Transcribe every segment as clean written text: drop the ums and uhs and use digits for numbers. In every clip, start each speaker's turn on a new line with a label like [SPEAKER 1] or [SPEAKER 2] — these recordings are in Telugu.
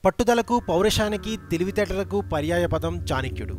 [SPEAKER 1] పట్టుదలకు, పౌరుషానికి, తెలివితేటలకు పర్యాయపదం చాణక్యుడు.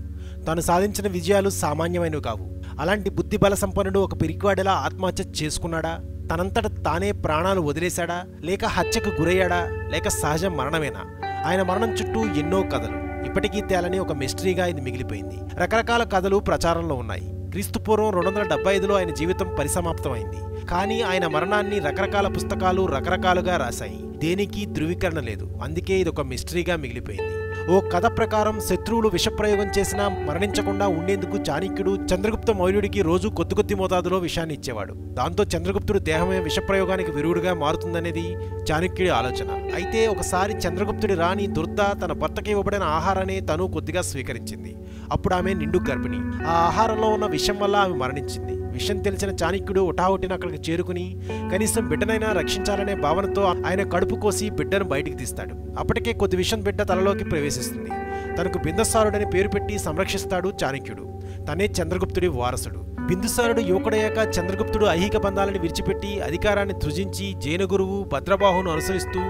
[SPEAKER 1] తాను సాధించిన విజయాలు సామాన్యమైనవి కావు. అలాంటి బుద్ధిబల సంపన్నుడు ఒక పిరికివాడిలా ఆత్మహత్య చేసుకున్నాడా? తనంతట తానే ప్రాణాలు వదిలేశాడా? లేక హత్యకు గురయ్యాడా? లేక సహజ మరణమేనా? ఆయన మరణం చుట్టూ ఎన్నో కథలు ఇప్పటికీ తేలని ఒక మిస్టరీగా ఇది మిగిలిపోయింది. రకరకాల కథలు ప్రచారంలో ఉన్నాయి. క్రీస్తుపూర్వం 275లో ఆయన జీవితం పరిసమాప్తమైంది. కానీ ఆయన మరణాన్ని రకరకాల పుస్తకాలు రకరకాలుగా రాశాయి. దేనికి ధృవీకరణ లేదు. అందుకే ఇది ఒక మిస్టరీగా మిగిలిపోయింది. ఓ కథ ప్రకారం శత్రువులు విషప్రయోగం చేసినా మరణించకుండా ఉండేందుకు చాణక్యుడు చంద్రగుప్త మౌర్యుడికి రోజు కొద్ది మోతాదులో విషాన్ని ఇచ్చేవాడు. దాంతో చంద్రగుప్తుడు దేహమే విషప్రయోగానికి విరుగుడుగా మారుతుందనేది చాణక్యుడి ఆలోచన. అయితే ఒకసారి చంద్రగుప్తుడి రాణి దుర్ద తన భర్తకి ఇవ్వబడిన ఆహారాన్ని తను కొద్దిగా స్వీకరించింది. అప్పుడు ఆమె నిండు గర్భిణి. ఆ ఆహారంలో ఉన్న విషం వల్ల ఆమె మరణించింది. విషయం తెలిసిన చాణక్యుడు ఉటాహుటిన అక్కడికి చేరుకుని కనీసం బిడ్డనైనా రక్షించాలనే భావనతో ఆయన కడుపు కోసి బిడ్డను బయటికి తీస్తాడు. అప్పటికే కొద్ది విషం బిడ్డ తలలోకి ప్రవేశిస్తుంది. తనకు బిందుసారుడని పేరు పెట్టి సంరక్షిస్తాడు చాణక్యుడు. తనే చంద్రగుప్తుడి వారసుడు. బిందుసారుడు యువకుడయ్యాక చంద్రగుప్తుడు ఐహిక బంధాలను విడిచిపెట్టి అధికారాన్ని త్రుజించి జైన గురువు భద్రబాహును అనుసరిస్తూ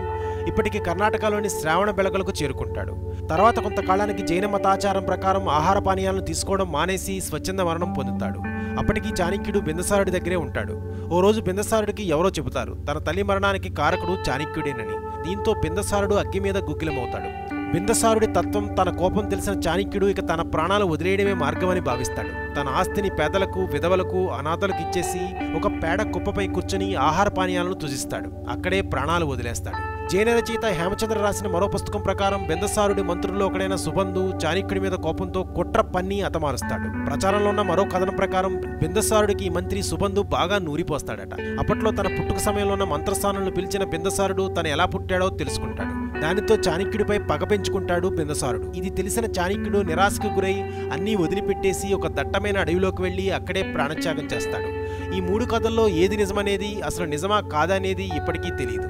[SPEAKER 1] ఇప్పటికీ కర్ణాటకలోని శ్రావణ బెళగలకు చేరుకుంటాడు. తర్వాత కొంతకాలానికి జైన మతాచారం ప్రకారం ఆహార పానీయాలను తీసుకోవడం మానేసి స్వచ్ఛంద మరణం పొందుతాడు. అప్పటికి చాణక్యుడు బిందుసారుడి దగ్గరే ఉంటాడు. ఓ రోజు బిందుసారుడికి ఎవరో చెబుతారు తన తల్లి మరణానికి కారకుడు చాణక్యుడేనని. దీంతో బిందుసారుడు అగ్గి మీద గుగ్గిలమవుతాడు. బిందుసారుడి తత్వం, తన కోపం తెలిసిన చాణక్యుడు ఇక తన ప్రాణాలు వదిలేయడమే మార్గమని భావిస్తాడు. తన ఆస్తిని పేదలకు, విధవలకు, అనాథలకు ఇచ్చేసి ఒక పేడ కుప్పపై కూర్చొని ఆహార పానీయాలను త్యజిస్తాడు. అక్కడే ప్రాణాలు వదిలేస్తాడు. జైన రచయిత హేమచంద్ర రాసిన మరో పుస్తకం ప్రకారం బిందుసారుడి మంత్రుల్లో ఒకడైన సుబంధు చాణక్యుడి మీద కోపంతో కుట్ర పన్ని హతమారుస్తాడు. ప్రచారంలో ఉన్న మరో కథనం ప్రకారం బిందుసారుడికి ఈ మంత్రి సుబంధు బాగా నూరిపోస్తాడట. అప్పట్లో తన పుట్టుక సమయంలో ఉన్న మంత్రస్థానులను పిలిచిన బిందుసారుడు తను ఎలా పుట్టాడో తెలుసుకుంటాడు. దానితో చాణక్యుడిపై పగ పెంచుకుంటాడు బిందుసారుడు. ఇది తెలిసిన చాణక్యుడు నిరాశకు గురై అన్నీ వదిలిపెట్టేసి ఒక దట్టమైన అడవిలోకి వెళ్లి అక్కడే ప్రాణత్యాగం చేస్తాడు. ఈ మూడు కథల్లో ఏది నిజమనేది, అసలు నిజమా కాదనేది ఇప్పటికీ తెలియదు.